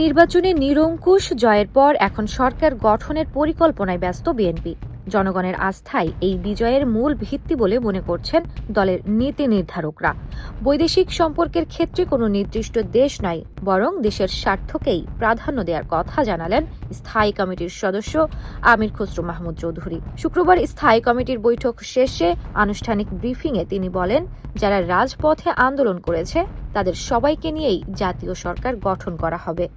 নির্বাচনে নিরঙ্কুশ জয়ের পর এখন সরকার গঠনের পরিকল্পনায় ব্যস্ত বিএনপি। জনগণের আস্থাই এই বিজয়ের মূল ভিত্তি বলে মনে করছেন দলের নীতি নির্ধারকরা। বৈদেশিক সম্পর্কের ক্ষেত্রে কোনো নির্দিষ্ট দেশ নয়, বরং দেশের স্বার্থকেই প্রাধান্য দেওয়ার কথা জানালেন স্থায়ী কমিটির সদস্য আমির খসরু মাহমুদ চৌধুরী। শুক্রবার স্থায়ী কমিটির বৈঠক শেষে আনুষ্ঠানিক ব্রিফিংয়ে তিনি বলেন, যারা রাজপথে আন্দোলন করেছে তাদের সবাইকে নিয়েই জাতীয় সরকার গঠন করা হবে।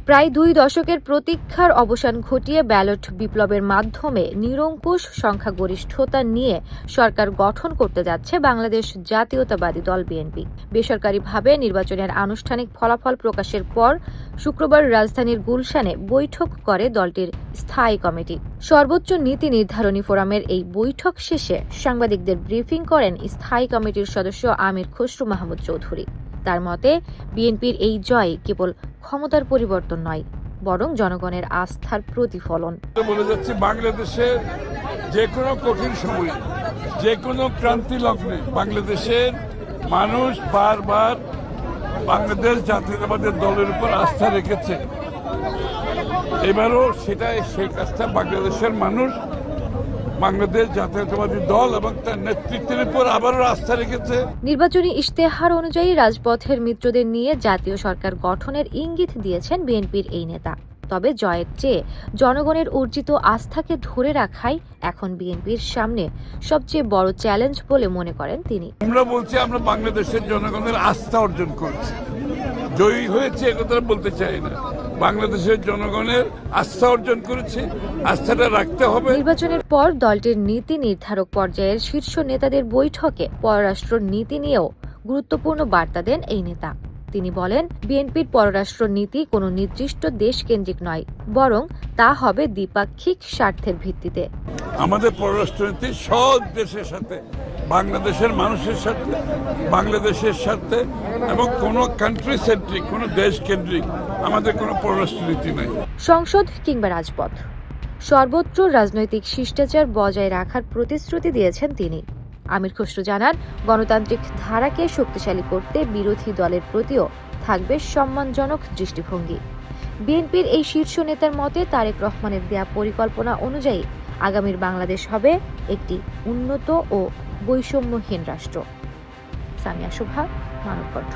প্রায় 2 দশকের প্রতীক্ষার অবসান ঘটিয়ে ব্যালট বিপ্লবের মাধ্যমে নিরঙ্কুশ সংখ্যাগরিষ্ঠতা নিয়ে সরকার গঠন করতে যাচ্ছে বাংলাদেশ জাতীয়তাবাদী দল বিএনপি। বেসরকারিভাবে নির্বাচনের আনুষ্ঠানিক ফলাফল প্রকাশের পর শুক্রবার রাজধানীর গুলশানে বৈঠক করে দলটির স্থায়ী কমিটি। সর্বোচ্চ নীতি নির্ধারণী ফোরামের এই বৈঠক শেষে সাংবাদিকদের ব্রিফিং করেন স্থায়ী কমিটির সদস্য আমির খসরু মাহমুদ চৌধুরী। তার মতে, বিএনপির এই জয় কেবল ক্ষমতার পরিবর্তন নয়, বরং জনগণের আস্থার প্রতিফলন। বলে যাচ্ছে, বাংলাদেশের যে কোনো কঠিন সময়ে, যে কোনো ক্রান্তি লগ্নে বাংলাদেশের মানুষ বারবার বাংলাদেশ জাতীয়তাবাদী দলের উপর আস্থা রেখেছে। এবারও সেই কাজটা বাংলাদেশের মানুষ বাংলাদেশ জাতীয়তাবাদী দল এবং তার নেতৃত্বের উপর আবারও আস্থা রেখেছে। নির্বাচনী ইশতেহার অনুযায়ী রাজপথের মিত্রদের নিয়ে জাতীয় সরকার গঠনের ইঙ্গিত দিয়েছেন বিএনপির এই নেতা। তবে জয়ের চেয়ে জনগণের অর্জিত আস্থাকে ধরে রাখাই এখন বিএনপির সামনে সবচেয়ে বড় চ্যালেঞ্জ বলে মনে করেন তিনি। আমরা বলছি, আমরা বাংলাদেশের জনগণের আস্থা অর্জন করেছি। জয়ী হয়েছে একথা বলতে চাই না, বাংলাদেশের জনগণের আস্থা অর্জন করেছে, আস্থাটা রাখতে হবে। নির্বাচনের পর দলটির নীতি নির্ধারক পর্যায়ের শীর্ষ নেতাদের বৈঠকে পররাষ্ট্র নীতি নিয়েও গুরুত্বপূর্ণ বার্তা দেন এই নেতা। তিনি বলেন, বিএনপির পররাষ্ট্র নীতি কোনো নির্দিষ্ট দেশকেন্দ্রিক নয়, বরং তা হবে দ্বিপাক্ষিক স্বার্থের ভিত্তিতে। আমাদের পররাষ্ট্রনীতি সব দেশের সাথে, বাংলাদেশের মানুষের সাথে, বাংলাদেশের সাথে, এবং কোনো কান্ট্রি সেন্ট্রিক, কোনো দেশ কেন্দ্রিক আমাদের কোনো পররাষ্ট্রনীতি নাই। সংসদ কিংবা রাজপথ, সর্বত্র রাজনৈতিক শিষ্টাচার বজায় রাখার প্রতিশ্রুতি দিয়েছেন তিনি। আমির খসরু জানান, গণতান্ত্রিক ধারাকে শক্তিশালী করতে বিরোধী দলের প্রতিও থাকবে সম্মানজনক দৃষ্টিভঙ্গি। বিএনপির এই শীর্ষ নেতার মতে, তারেক রহমানের দেয়া পরিকল্পনা অনুযায়ী আগামীর বাংলাদেশ হবে একটি উন্নত ও বৈষম্যহীন রাষ্ট্র। সামিয়া শুভা, মানবকণ্ঠ।